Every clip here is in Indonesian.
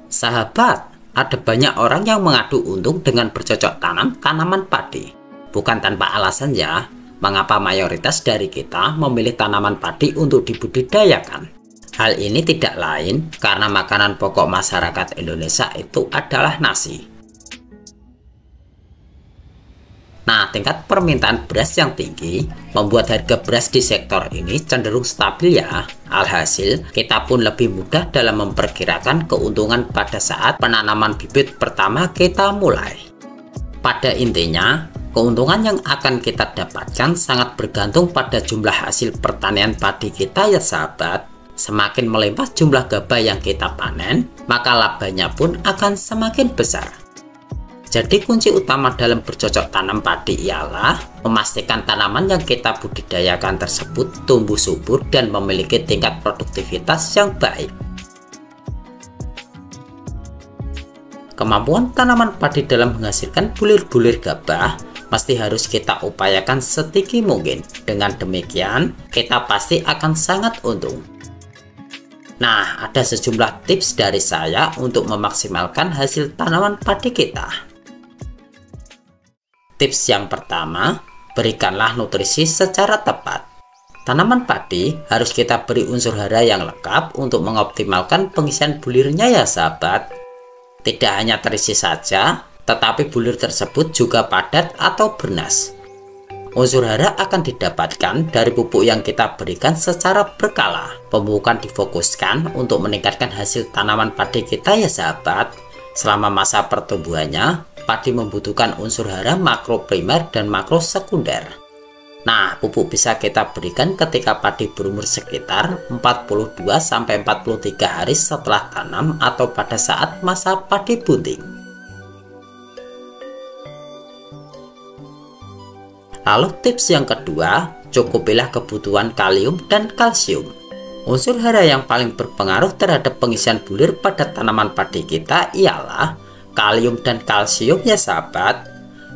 Sahabat, ada banyak orang yang mengadu untung dengan bercocok tanam tanaman padi. Bukan tanpa alasan ya, mengapa mayoritas dari kita memilih tanaman padi untuk dibudidayakan. Hal ini tidak lain karena makanan pokok masyarakat Indonesia itu adalah nasi. Nah, tingkat permintaan beras yang tinggi membuat harga beras di sektor ini cenderung stabil ya. Alhasil, kita pun lebih mudah dalam memperkirakan keuntungan pada saat penanaman bibit pertama kita mulai. Pada intinya, keuntungan yang akan kita dapatkan sangat bergantung pada jumlah hasil pertanian padi kita ya sahabat. Semakin melimpah jumlah gabah yang kita panen, maka labanya pun akan semakin besar. Jadi kunci utama dalam bercocok tanam padi ialah memastikan tanaman yang kita budidayakan tersebut tumbuh subur dan memiliki tingkat produktivitas yang baik. Kemampuan tanaman padi dalam menghasilkan bulir-bulir gabah pasti harus kita upayakan setinggi mungkin. Dengan demikian, kita pasti akan sangat untung. Nah, ada sejumlah tips dari saya untuk memaksimalkan hasil tanaman padi kita. Tips yang pertama, berikanlah nutrisi secara tepat. Tanaman padi harus kita beri unsur hara yang lengkap untuk mengoptimalkan pengisian bulirnya ya sahabat. Tidak hanya terisi saja, tetapi bulir tersebut juga padat atau bernas. Unsur hara akan didapatkan dari pupuk yang kita berikan secara berkala. Pemupukan difokuskan untuk meningkatkan hasil tanaman padi kita ya sahabat. Selama masa pertumbuhannya, padi membutuhkan unsur hara makro primer dan makro sekunder. Nah, pupuk bisa kita berikan ketika padi berumur sekitar 42-43 hari setelah tanam atau pada saat masa padi bunting. Lalu tips yang kedua, cukupilah kebutuhan kalium dan kalsium. Unsur hara yang paling berpengaruh terhadap pengisian bulir pada tanaman padi kita ialah kalium dan kalsium ya sahabat.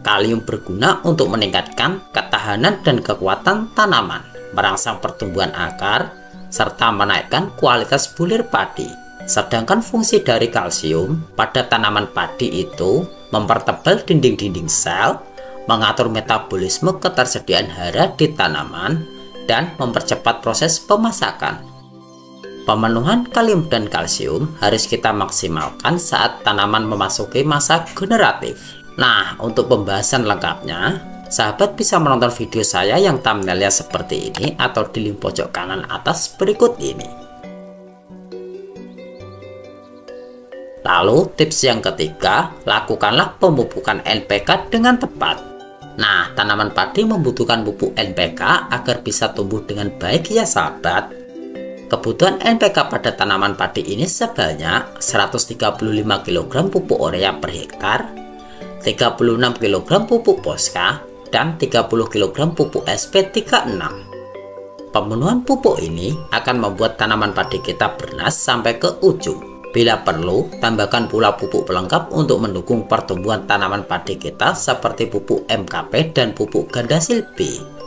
Kalium berguna untuk meningkatkan ketahanan dan kekuatan tanaman, merangsang pertumbuhan akar, serta menaikkan kualitas bulir padi. Sedangkan fungsi dari kalsium pada tanaman padi itu mempertebal dinding-dinding sel, mengatur metabolisme ketersediaan hara di tanaman, dan mempercepat proses pemasakan. Pemenuhan kalium dan kalsium harus kita maksimalkan saat tanaman memasuki masa generatif. Nah, untuk pembahasan lengkapnya, sahabat bisa menonton video saya yang thumbnailnya seperti ini atau di link pojok kanan atas berikut ini. Lalu tips yang ketiga, lakukanlah pemupukan NPK dengan tepat. Nah, tanaman padi membutuhkan pupuk NPK agar bisa tumbuh dengan baik ya sahabat. Kebutuhan NPK pada tanaman padi ini sebanyak 135 kg pupuk urea per hektar, 36 kg pupuk Posca, dan 30 kg pupuk SP36. Pemenuhan pupuk ini akan membuat tanaman padi kita bernas sampai ke ujung. Bila perlu, tambahkan pula pupuk pelengkap untuk mendukung pertumbuhan tanaman padi kita seperti pupuk MKP dan pupuk Gandasil B.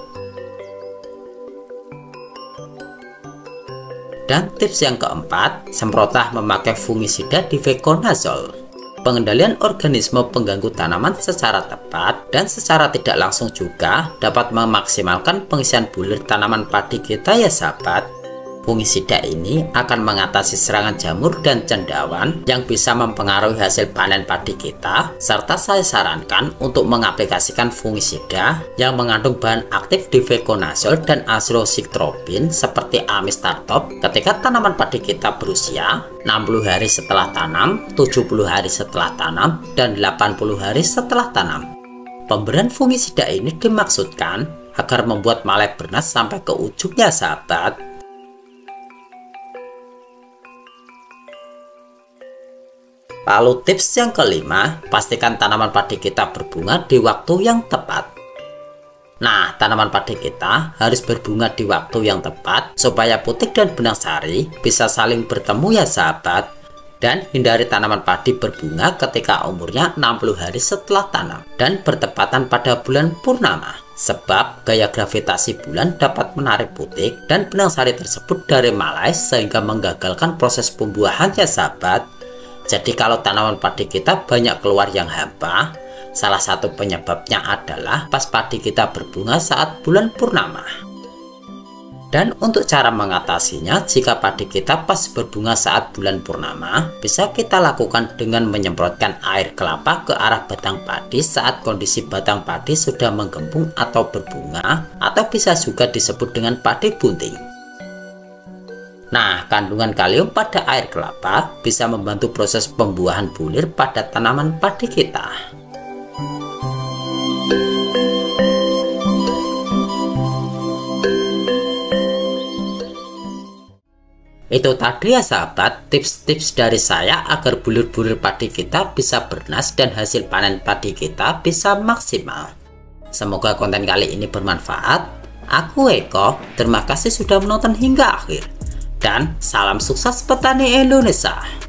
Dan tips yang keempat, semprotlah memakai fungisida difeconazole. Pengendalian organisme pengganggu tanaman secara tepat dan secara tidak langsung juga dapat memaksimalkan pengisian bulir tanaman padi kita ya sahabat. Fungisida ini akan mengatasi serangan jamur dan cendawan yang bisa mempengaruhi hasil panen padi kita, serta saya sarankan untuk mengaplikasikan fungisida yang mengandung bahan aktif difeconazole dan azrosiktropin seperti amistartop ketika tanaman padi kita berusia 60 hari setelah tanam, 70 hari setelah tanam, dan 80 hari setelah tanam. Pemberian fungisida ini dimaksudkan agar membuat malai bernas sampai ke ujungnya sahabat. Lalu tips yang kelima, pastikan tanaman padi kita berbunga di waktu yang tepat. Nah, tanaman padi kita harus berbunga di waktu yang tepat supaya putik dan benang sari bisa saling bertemu ya sahabat. Dan hindari tanaman padi berbunga ketika umurnya 60 hari setelah tanam dan bertepatan pada bulan purnama. Sebab gaya gravitasi bulan dapat menarik putik dan benang sari tersebut dari malai sehingga menggagalkan proses pembuahan ya sahabat. Jadi kalau tanaman padi kita banyak keluar yang hampa, salah satu penyebabnya adalah pas padi kita berbunga saat bulan purnama. Dan untuk cara mengatasinya, jika padi kita pas berbunga saat bulan purnama, bisa kita lakukan dengan menyemprotkan air kelapa ke arah batang padi saat kondisi batang padi sudah menggembung atau berbunga, atau bisa juga disebut dengan padi bunting. Nah, kandungan kalium pada air kelapa bisa membantu proses pembuahan bulir pada tanaman padi kita. Itu tadi ya sahabat, tips-tips dari saya agar bulir-bulir padi kita bisa bernas dan hasil panen padi kita bisa maksimal. Semoga konten kali ini bermanfaat. Aku Eko, terima kasih sudah menonton hingga akhir. Dan salam sukses petani Indonesia.